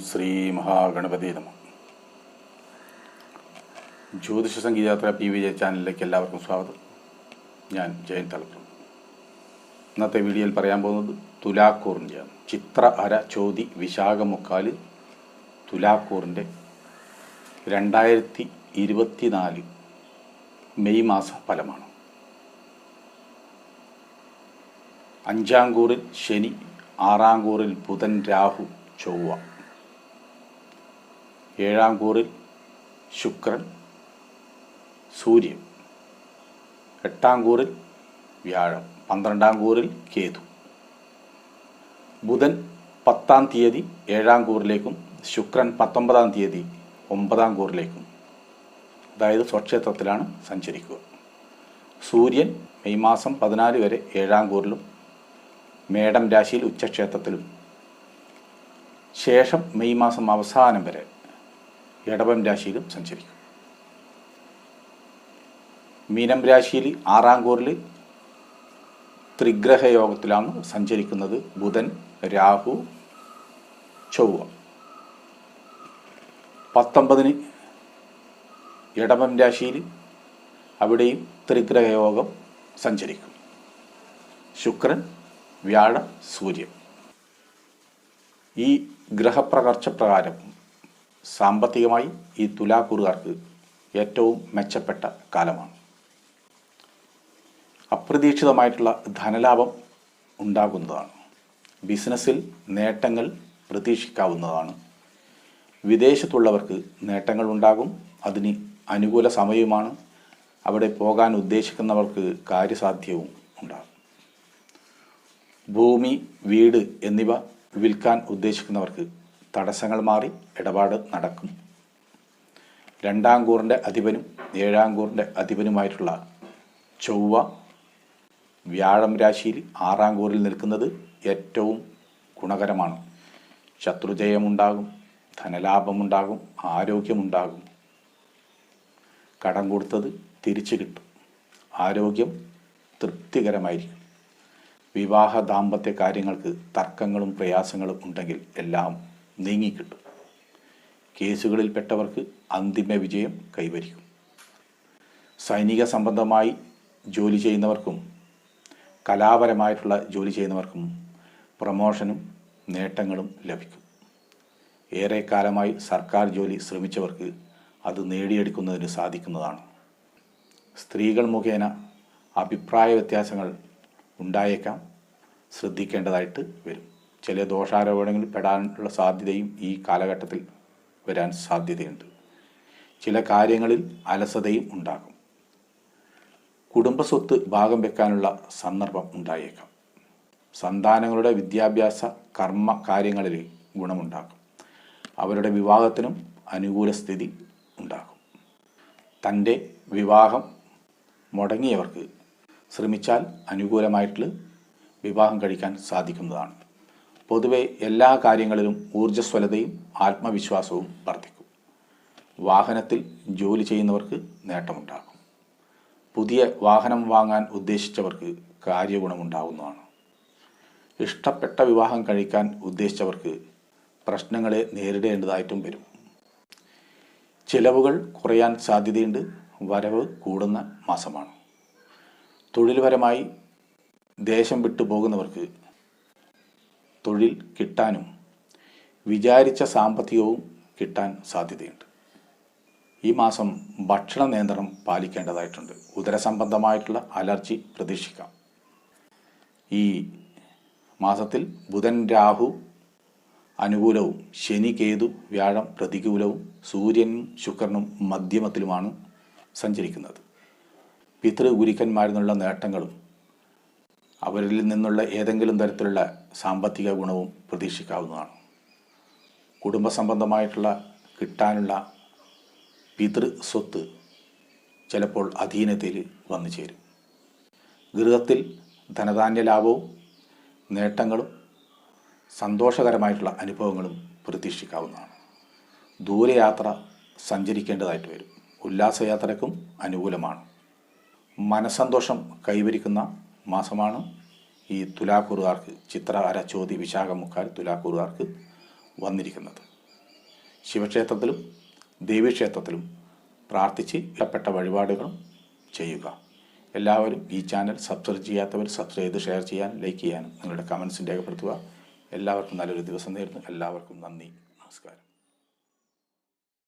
ശ്രീ മഹാഗണപതി നമഃ. ജ്യോതിഷ സംഗീതയാത്ര PVJ ചാനലിലേക്ക് എല്ലാവർക്കും സ്വാഗതം. ഞാൻ ജയൻ തലപ്പുറം. ഇന്നത്തെ വീഡിയോയിൽ പറയാൻ പോകുന്നത് തുലാക്കൂറിൻ്റെയാണ്. ചിത്ര അര ചോതി വിശാഖം മുക്കാല് തുലാക്കൂറിൻ്റെ 2024 മെയ് മാസ ഫലമാണ്. 5-ാം കൂറിൽ ശനി, 6-ാം കൂറിൽ ബുധൻ, രാഹു, ചൊവ്വ, 7-ാം കൂറിൽ ശുക്രൻ, സൂര്യൻ, 8-ാം കൂറിൽ വ്യാഴം, 12-ാം കൂറിൽ കേതു. ബുധൻ 10-ാം തീയതി 7-ാം കൂറിലേക്കും ശുക്രൻ 19-ാം തീയതി 9-ാം കൂറിലേക്കും, അതായത് സ്വക്ഷേത്രത്തിലാണ് സഞ്ചരിക്കുക. സൂര്യൻ മെയ് മാസം 14 വരെ 7-ാം കൂറിലും മേടം രാശിയിൽ ഉച്ചക്ഷേത്രത്തിലും, ശേഷം മെയ് മാസം അവസാനം വരെ ഇടവം രാശിയിലും സഞ്ചരിക്കും. മീനം രാശിയിൽ 6-ാം കൂറിൽ ത്രിഗ്രഹ യോഗത്തിലാണ് സഞ്ചരിക്കുന്നത് ബുധൻ, രാഹു, ചൊവ്വ. 19-ന് ഇടവം രാശിയിൽ അവിടെയും ത്രിഗ്രഹ യോഗം സഞ്ചരിക്കും. ശുക്രൻ, വ്യാഴ, സൂര്യൻ. ഈ ഗ്രഹപ്രകർച്ച പ്രകാരം സാമ്പത്തികമായി ഈ തുലാക്കൂറുകാർക്ക് ഏറ്റവും മെച്ചപ്പെട്ട കാലമാണ്. അപ്രതീക്ഷിതമായിട്ടുള്ള ധനലാഭം ഉണ്ടാകുന്നതാണ്. ബിസിനസ്സിൽ നേട്ടങ്ങൾ പ്രതീക്ഷിക്കാവുന്നതാണ്. വിദേശത്തുള്ളവർക്ക് നേട്ടങ്ങൾ ഉണ്ടാകും. അതിന് അനുകൂല സമയവുമാണ്. അവിടെ പോകാൻ ഉദ്ദേശിക്കുന്നവർക്ക് കാര്യസാധ്യവും ഉണ്ടാകും. ഭൂമി, വീട് എന്നിവ വിൽക്കാൻ ഉദ്ദേശിക്കുന്നവർക്ക് തടസ്സങ്ങൾ മാറി ഇടപാട് നടക്കും. 2-ാം കൂറിൻ്റെ അധിപനും 7-ാം കൂറിൻ്റെ അധിപനുമായിട്ടുള്ള ചൊവ്വ വ്യാഴം രാശിയിൽ 6-ാം കൂറിൽ നിൽക്കുന്നത് ഏറ്റവും ഗുണകരമാണ്. ശത്രുജയമുണ്ടാകും, ധനലാഭമുണ്ടാകും, ആരോഗ്യമുണ്ടാകും. കടം കൊടുത്തത് തിരിച്ചു കിട്ടും. ആരോഗ്യം തൃപ്തികരമായിരിക്കും. വിവാഹ ദാമ്പത്യ കാര്യങ്ങൾക്ക് തർക്കങ്ങളും പ്രയാസങ്ങളും ഉണ്ടെങ്കിൽ എല്ലാം നീങ്ങിക്കിട്ടും. കേസുകളിൽപ്പെട്ടവർക്ക് അന്തിമ വിജയം കൈവരിക്കും. സൈനിക സംബന്ധമായി ജോലി ചെയ്യുന്നവർക്കും കലാപരമായിട്ടുള്ള ജോലി ചെയ്യുന്നവർക്കും പ്രമോഷനും നേട്ടങ്ങളും ലഭിക്കും. ഏറെക്കാലമായി സർക്കാർ ജോലി ശ്രമിച്ചവർക്ക് അത് നേടിയെടുക്കുന്നതിന് സാധിക്കുന്നതാണ്. സ്ത്രീകൾ മുഖേന അഭിപ്രായ വ്യത്യാസങ്ങൾ ഉണ്ടായേക്കാം. ശ്രദ്ധിക്കേണ്ടതായിട്ട് വരും. ചില ദോഷാരോപണങ്ങളിൽ പെടാനുള്ള സാധ്യതയും ഈ കാലഘട്ടത്തിൽ വരാൻ സാധ്യതയുണ്ട്. ചില കാര്യങ്ങളിൽ അലസതയും ഉണ്ടാകും. കുടുംബസ്വത്ത് ഭാഗം വെക്കാനുള്ള സന്ദർഭം ഉണ്ടായേക്കാം. സന്താനങ്ങളുടെ വിദ്യാഭ്യാസ കർമ്മ കാര്യങ്ങളിൽ ഗുണമുണ്ടാകും. അവരുടെ വിവാഹത്തിനും അനുകൂല സ്ഥിതി ഉണ്ടാകും. തൻ്റെ വിവാഹം മുടങ്ങിയവർക്ക് ശ്രമിച്ചാൽ അനുകൂലമായിട്ടുള്ള വിവാഹം കഴിക്കാൻ സാധിക്കുന്നതാണ്. പൊതുവെ എല്ലാ കാര്യങ്ങളിലും ഊർജ്ജസ്വലതയും ആത്മവിശ്വാസവും വർദ്ധിക്കും. വാഹനത്തിൽ ജോലി ചെയ്യുന്നവർക്ക് നേട്ടമുണ്ടാകും. പുതിയ വാഹനം വാങ്ങാൻ ഉദ്ദേശിച്ചവർക്ക് കാര്യഗുണമുണ്ടാകുന്നതാണ്. ഇഷ്ടപ്പെട്ട വിവാഹം കഴിക്കാൻ ഉദ്ദേശിച്ചവർക്ക് പ്രശ്നങ്ങളെ നേരിടേണ്ടതായിട്ടും വരും. ചിലവുകൾ കുറയാൻ സാധ്യതയുണ്ട്. വരവ് കൂടുന്ന മാസമാണ്. തൊഴിൽപരമായി ദേശം വിട്ടു പോകുന്നവർക്ക് തൊഴിൽ കിട്ടാനും വിചാരിച്ച സാമ്പത്തികവും കിട്ടാൻ സാധ്യതയുണ്ട്. ഈ മാസം ഭക്ഷണ നിയന്ത്രണം പാലിക്കേണ്ടതായിട്ടുണ്ട്. ഉദരസംബന്ധമായിട്ടുള്ള അലർജി പ്രതീക്ഷിക്കാം. ഈ മാസത്തിൽ ബുധൻ, രാഹു അനുകൂലവും ശനി, കേതു, വ്യാഴം പ്രതികൂലവും സൂര്യനും ശുക്രനും മധ്യമത്തിലുമാണ് സഞ്ചരിക്കുന്നത്. പിതൃഗുരുക്കന്മാരിൽ നിന്നുള്ള നേട്ടങ്ങളും അവരിൽ നിന്നുള്ള ഏതെങ്കിലും തരത്തിലുള്ള സാമ്പത്തിക ഗുണവും പ്രതീക്ഷിക്കാവുന്നതാണ്. കുടുംബസംബന്ധമായിട്ടുള്ള കിട്ടാനുള്ള പിതൃ സ്വത്ത് ചിലപ്പോൾ അധീനതയിൽ വന്നു ചേരും. ഗൃഹത്തിൽ ധനധാന്യ ലാഭവും നേട്ടങ്ങളും സന്തോഷകരമായിട്ടുള്ള അനുഭവങ്ങളും പ്രതീക്ഷിക്കാവുന്നതാണ്. ദൂരയാത്ര സഞ്ചരിക്കേണ്ടതായിട്ട് വരും. ഉല്ലാസയാത്രയ്ക്കും അനുകൂലമാണ്. മനസ്സന്തോഷം കൈവരിക്കുന്ന മാസമാണ് ഈ തുലാക്കൂറുകാർക്ക്. ചിത്ര അര ചോതി വിശാഖം മുക്കാൽ തുലാക്കൂറുകാർക്ക് വന്നിരിക്കുന്നത്. ശിവക്ഷേത്രത്തിലും ദേവീക്ഷേത്രത്തിലും പ്രാർത്ഥിച്ച് ഇഷ്ടപ്പെട്ട വഴിപാടുകളും ചെയ്യുക. എല്ലാവരും ഈ ചാനൽ സബ്സ്ക്രൈബ് ചെയ്യാത്തവർ സബ്സ്ക്രൈബ് ചെയ്ത് ഷെയർ ചെയ്യാനും ലൈക്ക് ചെയ്യാനും നിങ്ങളുടെ കമൻസും രേഖപ്പെടുത്തുക. എല്ലാവർക്കും നല്ലൊരു ദിവസം നേരുന്നു. എല്ലാവർക്കും നന്ദി, നമസ്കാരം.